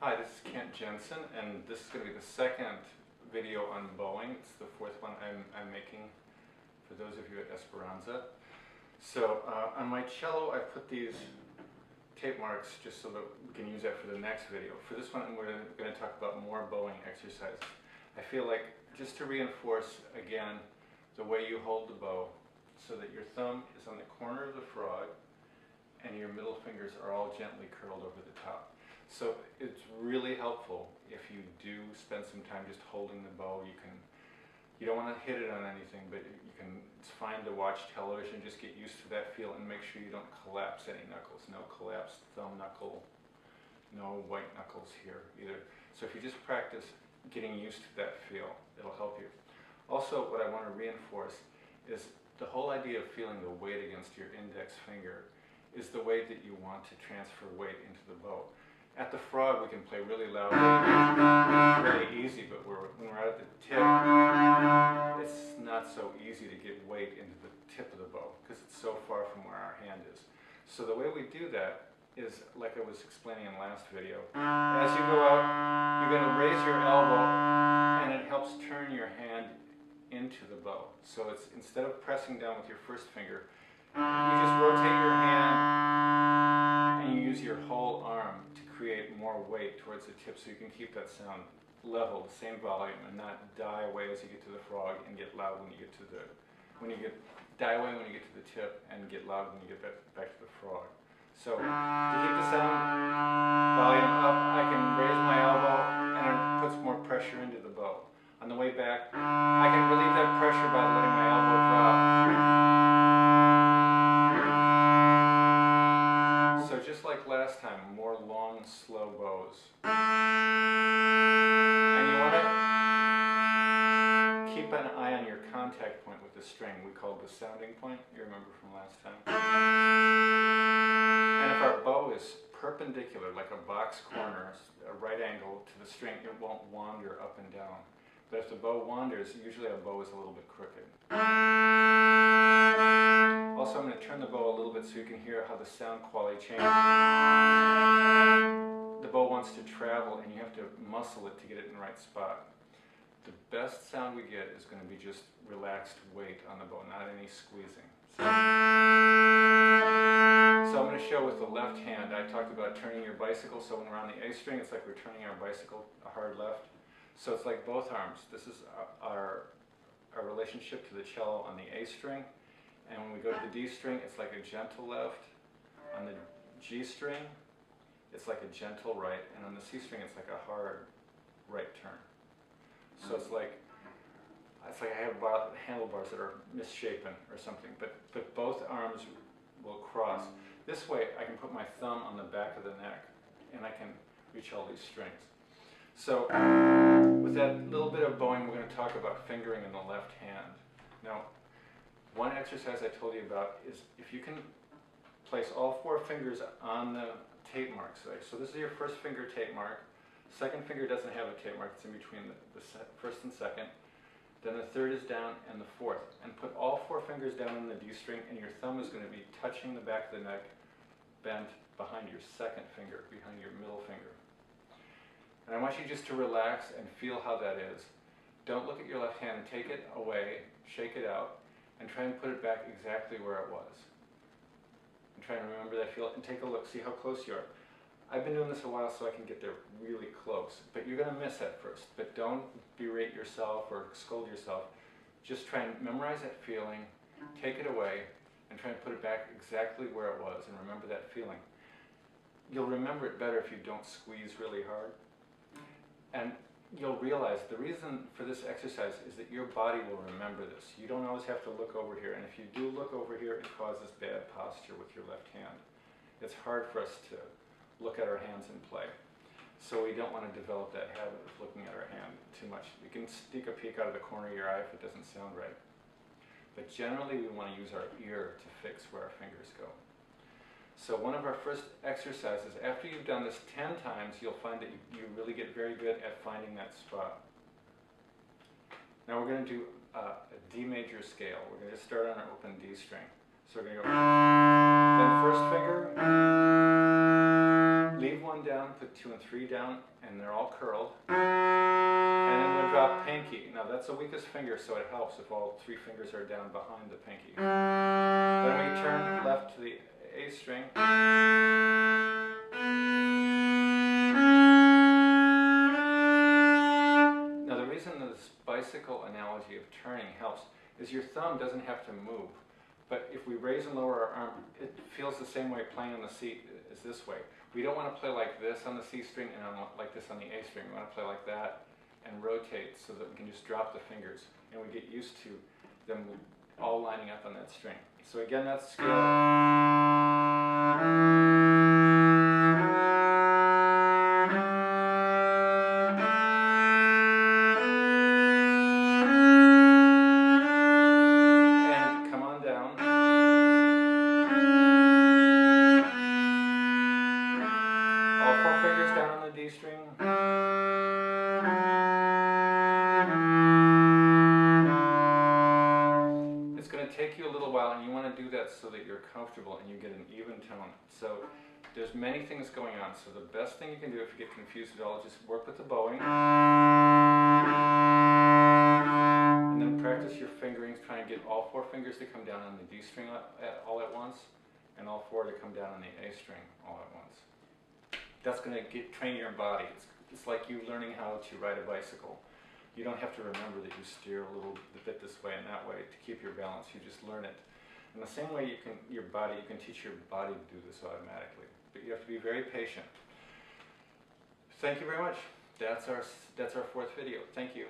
Hi, this is Kent Jensen, and this is going to be the second video on bowing. It's the fourth one I'm making for those of you at Esperanza. So on my cello, I put these tape marks just so that we can use that for the next video. For this one, we're going to talk about more bowing exercises. I feel like just to reinforce again the way you hold the bow, so that your thumb is on the corner of the frog and your middle fingers are all gently curled over the top. So it's really helpful if you do spend some time just holding the bow. You don't want to hit it on anything, but it's fine to watch television, just get used to that feel and make sure you don't collapse any knuckles. No collapsed thumb knuckle, no white knuckles here either. So if you just practice getting used to that feel, it'll help you. Also, what I want to reinforce is the whole idea of feeling the weight against your index finger is the way that you want to transfer weight into the bow. At the frog, we can play really loud, really easy, but when we're out at the tip, it's not so easy to get weight into the tip of the bow because it's so far from where our hand is. So the way we do that is, like I was explaining in the last video, as you go out, you're going to raise your elbow and it helps turn your hand into the bow. So it's, instead of pressing down with your first finger, you just rotate your hand and you use your whole arm to create more weight towards the tip so you can keep that sound level, the same volume, and not die away as you get to the frog and get loud when you get to the, die away when you get to the tip and get loud when you get back to the frog. So to keep the sound volume up, I can raise my elbow and it puts more pressure into the bow. On the way back, I can relieve that pressure by letting my elbow drop. So just like last time, more long, slow bows. And you want to keep an eye on your contact point with the string. We call it the sounding point, you remember from last time. And if our bow is perpendicular, like a box corner, a right angle to the string, it won't wander up and down. But if the bow wanders, usually our bow is a little bit crooked. Also, I'm going to turn the bow a little bit so you can hear how the sound quality changes. The bow wants to travel and you have to muscle it to get it in the right spot. The best sound we get is going to be just relaxed weight on the bow, not any squeezing. So I'm going to show with the left hand. I talked about turning your bicycle, so when we're on the A string, it's like we're turning our bicycle a hard left. So it's like both arms. This is our relationship to the cello on the A string. And when we go to the D string, it's like a gentle left. On the G string, it's like a gentle right. And on the C string, it's like a hard right turn. So it's like I have handlebars that are misshapen or something. But both arms will cross. This way, I can put my thumb on the back of the neck, and I can reach all these strings. So with that little bit of bowing, we're going to talk about fingering in the left hand. Now, one exercise I told you about is if you can place all four fingers on the tape marks. So this is your first finger tape mark. Second finger doesn't have a tape mark. It's in between the first and second. Then the third is down and the fourth. And put all four fingers down on the D string, and your thumb is going to be touching the back of the neck, bent behind your second finger, behind your middle finger. And I want you just to relax and feel how that is. Don't look at your left hand and take it away, shake it out, and try and put it back exactly where it was. And try and remember that feel, and take a look, see how close you are. I've been doing this a while so I can get there really close, but you're going to miss at first. But don't berate yourself or scold yourself. Just try and memorize that feeling, take it away, and try and put it back exactly where it was, and remember that feeling. You'll remember it better if you don't squeeze really hard. And you'll realize the reason for this exercise is that your body will remember this. You don't always have to look over here, and if you do look over here, it causes bad posture with your left hand. It's hard for us to look at our hands and play. So we don't want to develop that habit of looking at our hand too much. You can sneak a peek out of the corner of your eye if it doesn't sound right. But generally, we want to use our ear to fix where our fingers go. So one of our first exercises, after you've done this 10 times, you'll find that you really get very good at finding that spot. Now we're going to do a D major scale. We're going to start on our open D string. So we're going to go, then first finger, leave one down, put put 2 and 3 down, and they're all curled. And then we'll drop pinky. Now that's the weakest finger, so it helps if all 3 fingers are down behind the pinky. Then we turn left to the A string. Now the reason this bicycle analogy of turning helps is your thumb doesn't have to move. But if we raise and lower our arm, it feels the same way playing on the C as this way. We don't want to play like this on the C string and like this on the A string. We want to play like that and rotate so that we can just drop the fingers. And we get used to them all lining up on that string. So again, that's scale. Take you a little while, and you want to do that so that you're comfortable and you get an even tone. So there's many things going on. So the best thing you can do if you get confused at all is just work with the bowing. And then practice your fingerings. Try and get all 4 fingers to come down on the D string all at once, and all 4 to come down on the A string all at once. That's going to train your body. It's like you learning how to ride a bicycle. You don't have to remember that you steer a little bit this way and that way to keep your balance. You just learn it. In the same way you can teach your body to do this automatically. But you have to be very patient. Thank you very much. That's our 4th video. Thank you.